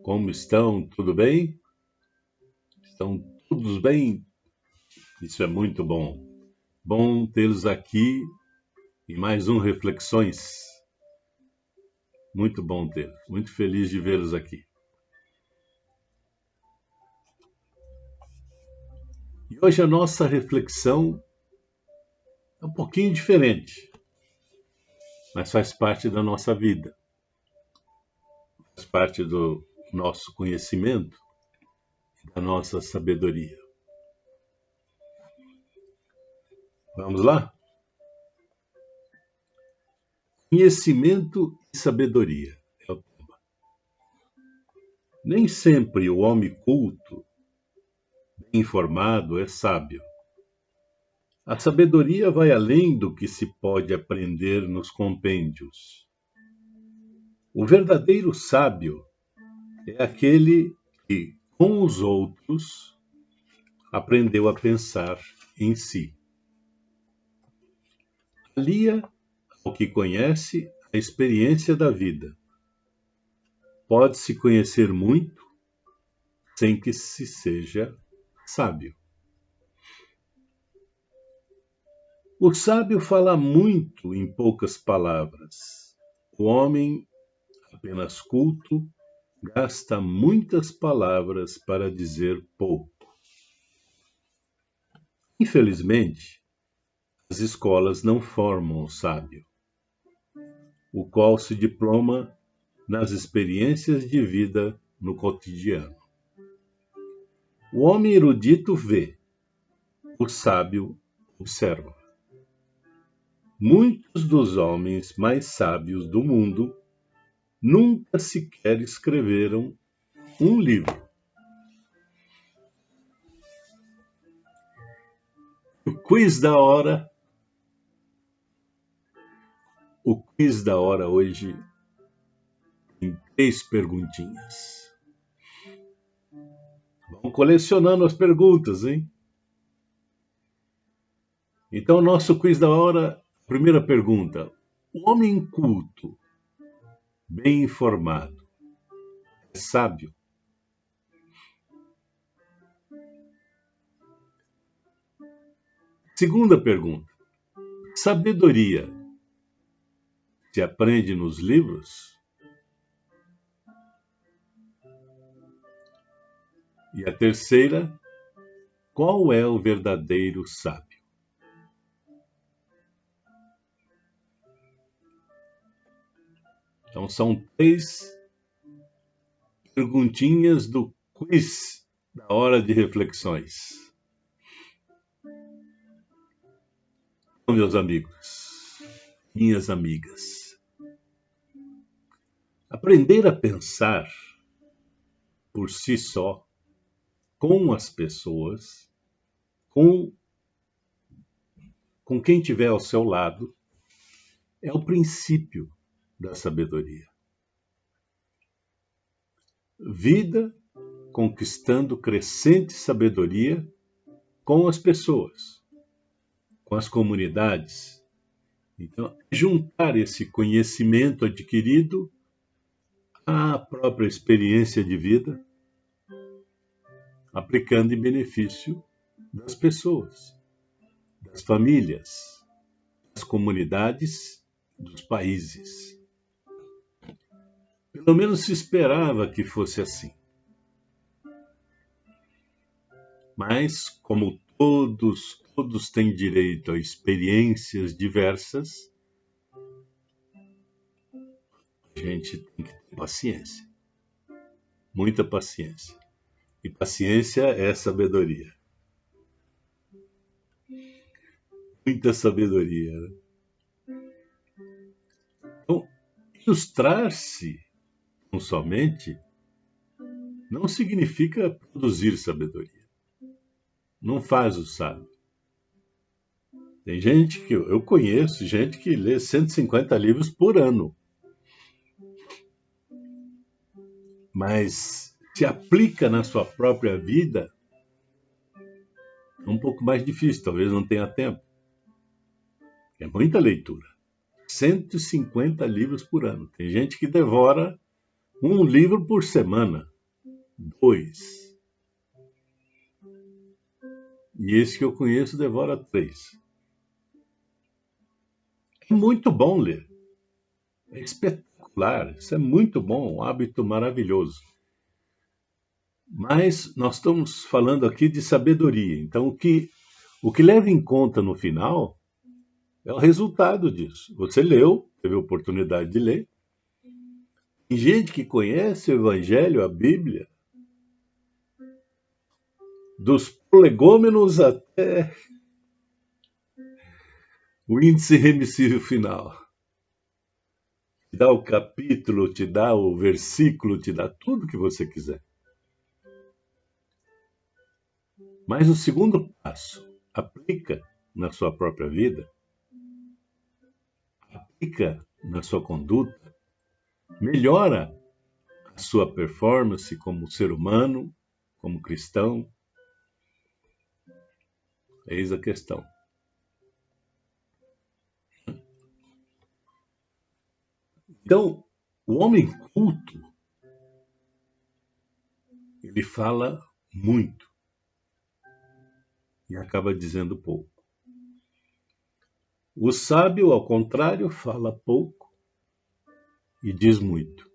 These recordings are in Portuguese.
Como estão? Tudo bem? Estão todos bem? Isso é muito bom. Bom tê-los aqui em mais um Reflexões. Muito bom tê-los. Muito feliz de vê-los aqui. E hoje a nossa reflexão é um pouquinho diferente, mas faz parte da nossa vida. Faz parte do nosso conhecimento, da nossa sabedoria. Vamos lá? Conhecimento e sabedoria é o tema. Nem sempre o homem culto, bem informado, é sábio. A sabedoria vai além do que se pode aprender nos compêndios. O verdadeiro sábio é aquele que, com os outros, aprendeu a pensar em si. Alia ao que conhece a experiência da vida. Pode-se conhecer muito sem que se seja sábio. O sábio fala muito em poucas palavras. O homem apenas culto gasta muitas palavras para dizer pouco. Infelizmente, as escolas não formam o sábio, o qual se diploma nas experiências de vida no cotidiano. O homem erudito vê, o sábio observa. Muitos dos homens mais sábios do mundo nunca sequer escreveram um livro. O quiz da hora hoje tem 3 perguntinhas. Vamos colecionando as perguntas, hein? Então, nosso quiz da hora, primeira pergunta. O homem culto, bem informado, é sábio? Segunda pergunta. Sabedoria se aprende nos livros? E a terceira, qual é o verdadeiro sábio? Então são 3 perguntinhas do quiz da hora de reflexões. Então, meus amigos, minhas amigas, aprender a pensar por si só, com as pessoas, com quem tiver ao seu lado, é o princípio da sabedoria. Vida conquistando crescente sabedoria com as pessoas, com as comunidades. Então, juntar esse conhecimento adquirido à própria experiência de vida, aplicando em benefício das pessoas, das famílias, das comunidades, dos países. Pelo menos se esperava que fosse assim. Mas, como todos têm direito a experiências diversas, a gente tem que ter paciência. Muita paciência. E paciência é sabedoria. Muita sabedoria. Então, ilustrar-se tão somente não significa produzir sabedoria. Não faz o sábio. Tem gente que eu conheço, gente que lê 150 livros por ano. Mas se aplica na sua própria vida, é um pouco mais difícil, talvez não tenha tempo. É muita leitura. 150 livros por ano. Tem gente que devora Um livro por semana. 2. E esse que eu conheço devora 3. É muito bom ler. É espetacular. Isso é muito bom, um hábito maravilhoso. Mas nós estamos falando aqui de sabedoria. Então, o que leva em conta no final é o resultado disso. Você leu, teve a oportunidade de ler. Tem gente que conhece o Evangelho, a Bíblia, dos prolegômenos até o índice remissível final. Te dá o capítulo, te dá o versículo, te dá tudo que você quiser. Mas o segundo passo, aplica na sua própria vida, aplica na sua conduta, melhora a sua performance como ser humano, como cristão. Eis a questão. Então, o homem culto, ele fala muito e acaba dizendo pouco. O sábio, ao contrário, fala pouco e diz muito.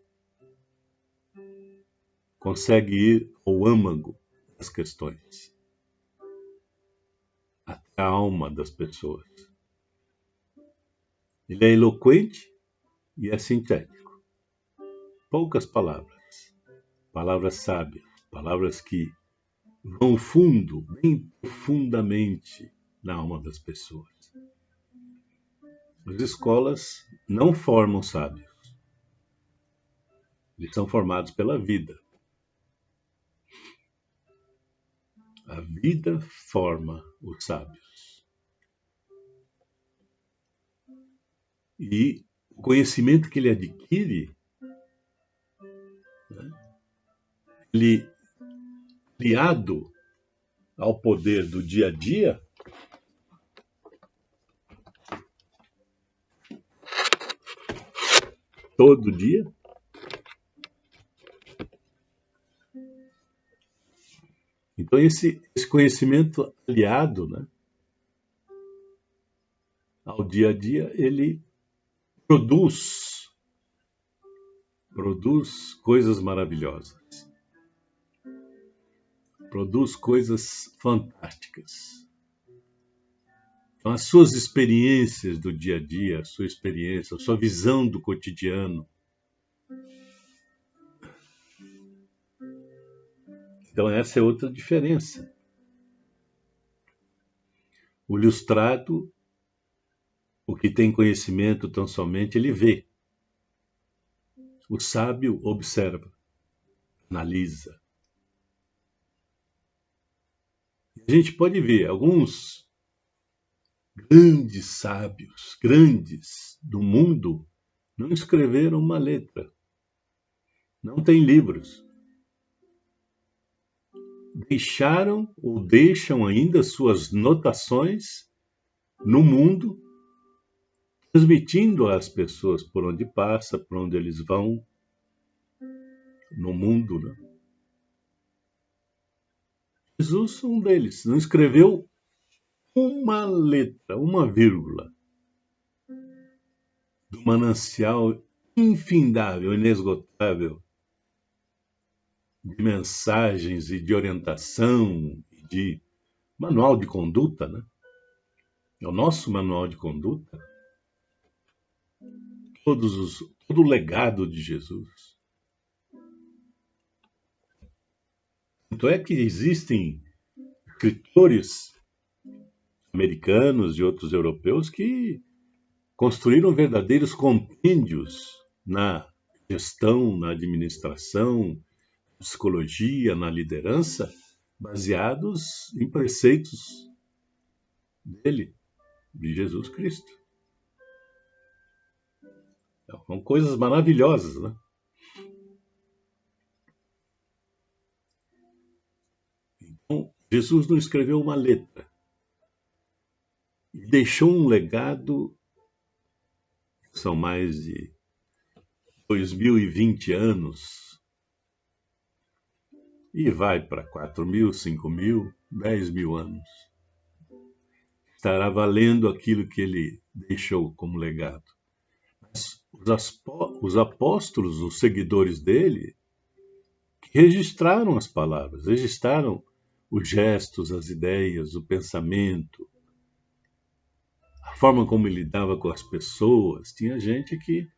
Consegue ir ao âmago das questões, até a alma das pessoas. Ele é eloquente e é sintético. Poucas palavras, palavras sábias, palavras que vão fundo, bem profundamente na alma das pessoas. As escolas não formam sábios. Eles são formados pela vida. A vida forma os sábios. E o conhecimento que ele adquire, né, ele, aliado ao poder do dia a dia, todo dia, então esse conhecimento aliado, né, ao dia a dia, ele produz coisas maravilhosas, produz coisas fantásticas. Então, as suas experiências do dia a dia, a sua experiência, a sua visão do cotidiano. Então, essa é outra diferença. O ilustrado, o que tem conhecimento tão somente, ele vê. O sábio observa, analisa. A gente pode ver alguns grandes sábios, grandes do mundo, não escreveram uma letra. Não tem livros. Deixaram ou deixam ainda suas notações no mundo, transmitindo às pessoas por onde passa, por onde eles vão, no mundo, né? Jesus, um deles, não escreveu uma letra, uma vírgula do manancial infindável, inesgotável de mensagens e de orientação e de manual de conduta, né? É o nosso manual de conduta. Todo o legado de Jesus. Tanto é que existem escritores americanos e outros europeus que construíram verdadeiros compêndios na gestão, na administração, psicologia, na liderança, baseados em preceitos dele, de Jesus Cristo. São coisas maravilhosas, né? Então, Jesus não escreveu uma letra. E deixou um legado, são mais de 2020 anos e vai para 4.000, 5.000, 10.000 anos. Estará valendo aquilo que ele deixou como legado. Mas os apóstolos, os seguidores dele, que registraram as palavras, registraram os gestos, as ideias, o pensamento, a forma como ele lidava com as pessoas. Tinha gente que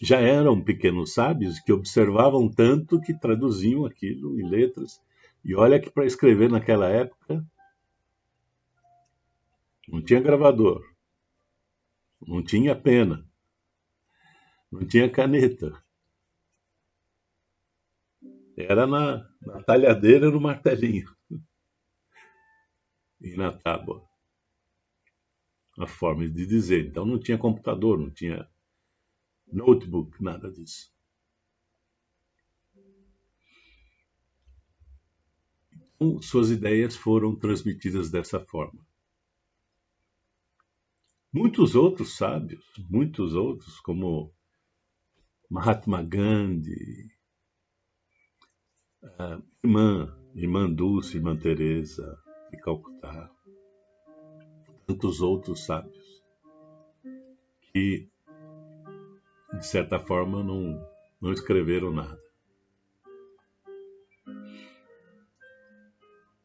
já eram pequenos sábios, que observavam tanto que traduziam aquilo em letras. E olha que para escrever naquela época não tinha gravador, não tinha pena, não tinha caneta. Era na talhadeira, no martelinho e na tábua. A forma de dizer. Então não tinha computador, não tinha notebook, nada disso. Então, suas ideias foram transmitidas dessa forma. Muitos outros sábios, muitos outros, como Mahatma Gandhi, a irmã Dulce, irmã Teresa de Calcutá, tantos outros sábios que, de certa forma, não escreveram nada.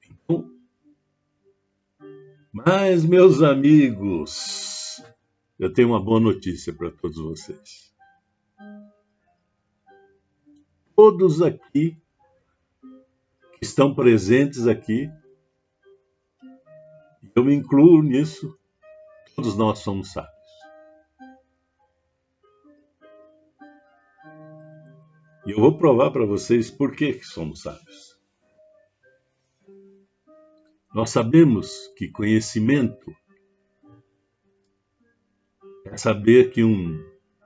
Então, mas, meus amigos, eu tenho uma boa notícia para todos vocês. Todos aqui que estão presentes aqui, eu me incluo nisso, todos nós somos sábios. E eu vou provar para vocês por que somos sábios. Nós sabemos que conhecimento é saber que um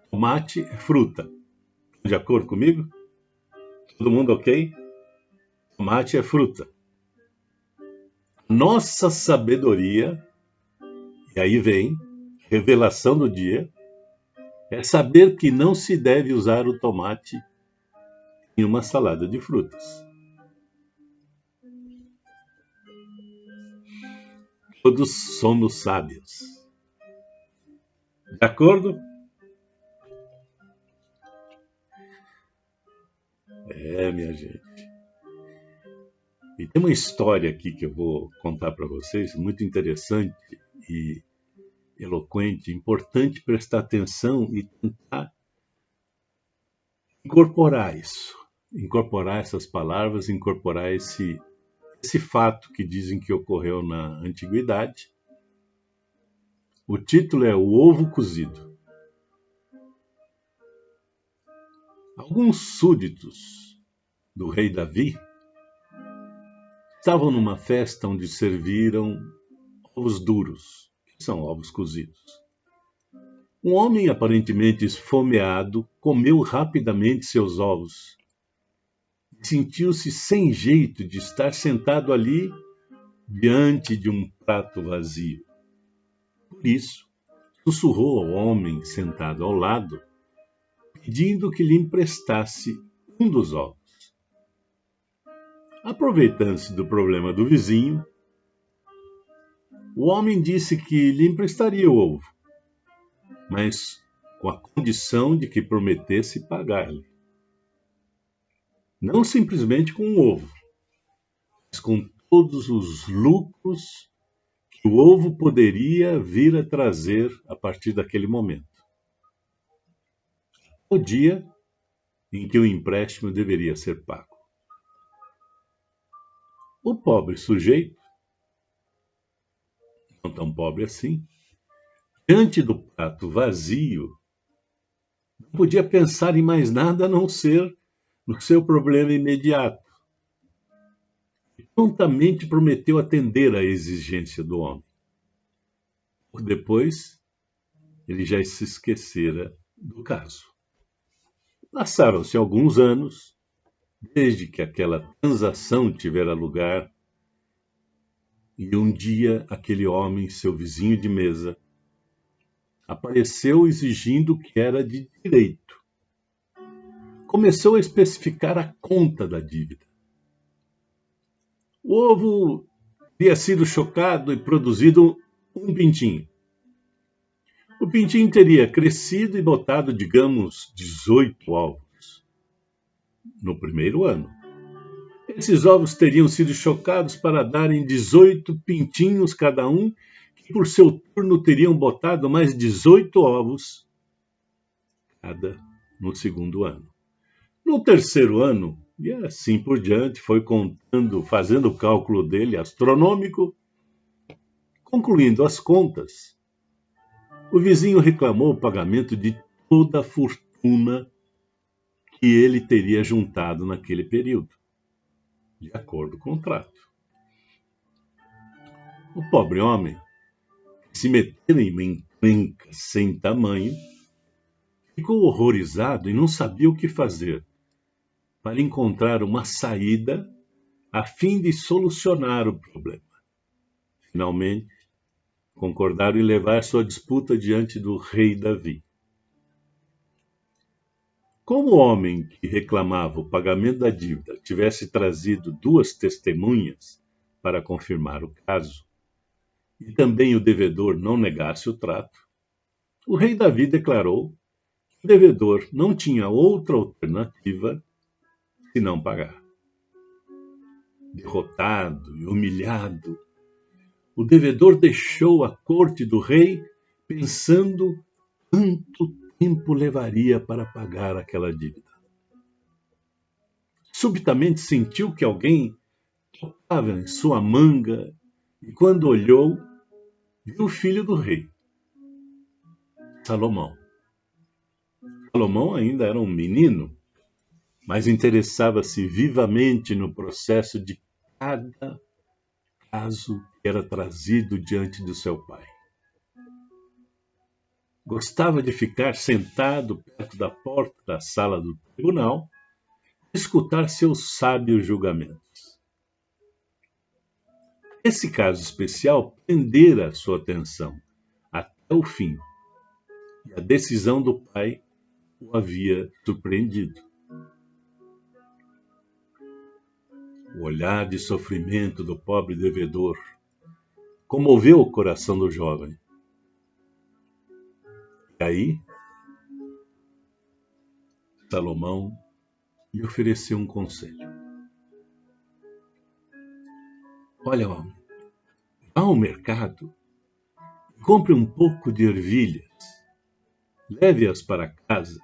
tomate é fruta. De acordo comigo? Todo mundo ok? Tomate é fruta. Nossa sabedoria, e aí vem, revelação do dia, é saber que não se deve usar o tomate em uma salada de frutas. Todos somos sábios. De acordo? Minha gente. E tem uma história aqui que eu vou contar para vocês, muito interessante e eloquente, importante prestar atenção e tentar incorporar isso, incorporar essas palavras, incorporar esse fato que dizem que ocorreu na antiguidade. O título é O Ovo Cozido. Alguns súditos do rei Davi estavam numa festa onde serviram ovos duros, que são ovos cozidos. Um homem aparentemente esfomeado comeu rapidamente seus ovos e sentiu-se sem jeito de estar sentado ali diante de um prato vazio. Por isso, sussurrou ao homem sentado ao lado, pedindo que lhe emprestasse um dos ovos. Aproveitando-se do problema do vizinho, o homem disse que lhe emprestaria o ovo, mas com a condição de que prometesse pagar-lhe. Não simplesmente com um ovo, mas com todos os lucros que o ovo poderia vir a trazer a partir daquele momento. O dia em que o empréstimo deveria ser pago. O pobre sujeito, não tão pobre assim, diante do prato vazio, não podia pensar em mais nada a não ser no seu problema imediato. E prontamente prometeu atender à exigência do homem. Depois, ele já se esquecera do caso. Passaram-se alguns anos, desde que aquela transação tivera lugar, e um dia aquele homem, seu vizinho de mesa, apareceu exigindo o que era de direito. começou a especificar a conta da dívida. O ovo teria sido chocado e produzido um pintinho. O pintinho teria crescido e botado, digamos, 18 ovos no primeiro ano. Esses ovos teriam sido chocados para darem 18 pintinhos cada um, que por seu turno teriam botado mais 18 ovos cada no segundo ano. No terceiro ano, e assim por diante, foi contando, fazendo o cálculo dele astronômico. Concluindo as contas, o vizinho reclamou o pagamento de toda a fortuna que ele teria juntado naquele período, de acordo com o contrato. O pobre homem, se metendo em uma encrenca sem tamanho, ficou horrorizado e não sabia o que fazer para encontrar uma saída a fim de solucionar o problema. Finalmente, concordaram em levar sua disputa diante do rei Davi. Como o homem que reclamava o pagamento da dívida tivesse trazido 2 testemunhas para confirmar o caso, e também o devedor não negasse o trato, o rei Davi declarou que o devedor não tinha outra alternativa senão pagar. Derrotado e humilhado, o devedor deixou a corte do rei pensando quanto tempo levaria para pagar aquela dívida. Subitamente sentiu que alguém tocava em sua manga e, quando olhou, viu o filho do rei, Salomão. Salomão ainda era um menino, mas interessava-se vivamente no processo de cada caso que era trazido diante do seu pai. Gostava de ficar sentado perto da porta da sala do tribunal e escutar seus sábios julgamentos. Esse caso especial prendera sua atenção até o fim, e a decisão do pai o havia surpreendido. O olhar de sofrimento do pobre devedor comoveu o coração do jovem. E aí, Salomão lhe ofereceu um conselho. Olha, homem, vá ao mercado e compre um pouco de ervilhas. Leve-as para casa,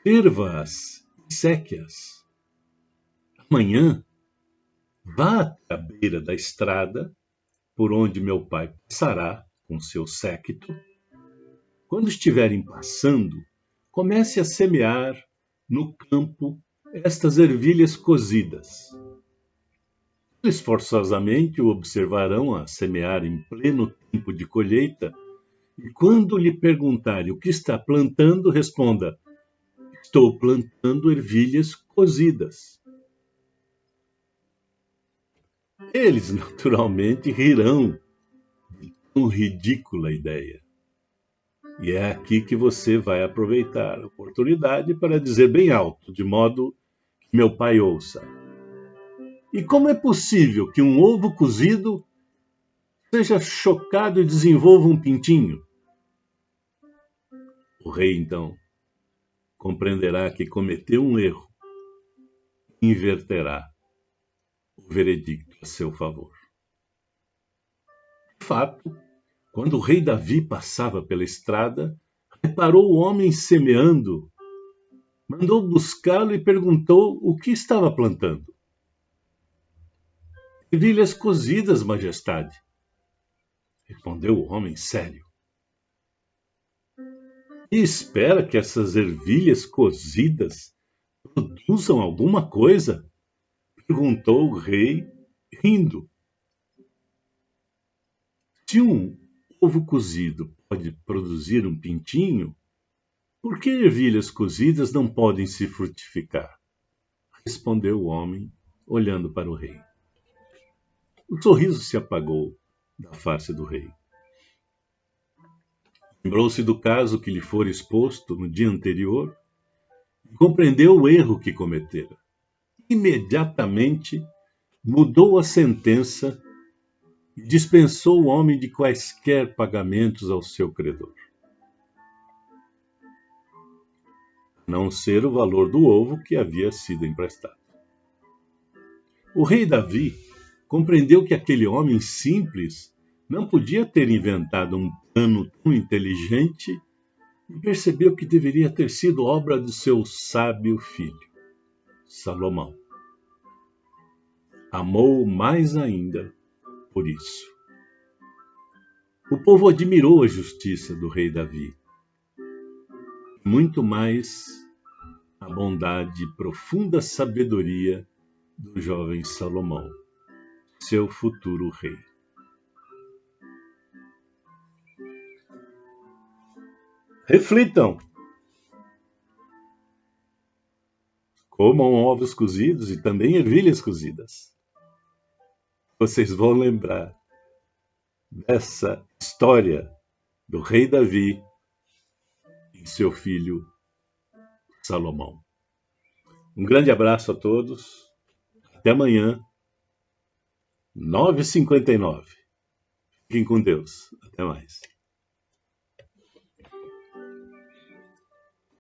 ferva-as e seque-as. Amanhã, vá até a beira da estrada, por onde meu pai passará com seu séquito. Quando estiverem passando, comece a semear no campo estas ervilhas cozidas. Eles forçosamente o observarão a semear em pleno tempo de colheita, e quando lhe perguntarem o que está plantando, responda: estou plantando ervilhas cozidas. Eles naturalmente rirão de tão ridícula ideia. E é aqui que você vai aproveitar a oportunidade para dizer bem alto, de modo que meu pai ouça: e como é possível que um ovo cozido seja chocado e desenvolva um pintinho? O rei, então, compreenderá que cometeu um erro e inverterá o veredicto a seu favor. De fato, quando o rei Davi passava pela estrada, reparou o homem semeando, mandou buscá-lo e perguntou o que estava plantando. Ervilhas cozidas, majestade, respondeu o homem sério. E espera que essas ervilhas cozidas produzam alguma coisa? Perguntou o rei, rindo. Se um ovo cozido pode produzir um pintinho, por que ervilhas cozidas não podem se frutificar? Respondeu o homem, olhando para o rei. O sorriso se apagou da face do rei. Lembrou-se do caso que lhe fora exposto no dia anterior Compreendeu o erro que cometera. Imediatamente mudou a sentença e dispensou o homem de quaisquer pagamentos ao seu credor, a não ser o valor do ovo que havia sido emprestado. O rei Davi compreendeu que aquele homem simples não podia ter inventado um plano tão inteligente e percebeu que deveria ter sido obra de seu sábio filho, Salomão. Amou mais ainda por isso. O povo admirou a justiça do rei Davi, muito mais a bondade e profunda sabedoria do jovem Salomão, seu futuro rei. Reflitam. Comam ovos cozidos e também ervilhas cozidas. Vocês vão lembrar dessa história do rei Davi e seu filho Salomão. Um grande abraço a todos. Até amanhã, 9h59. Fiquem com Deus. Até mais.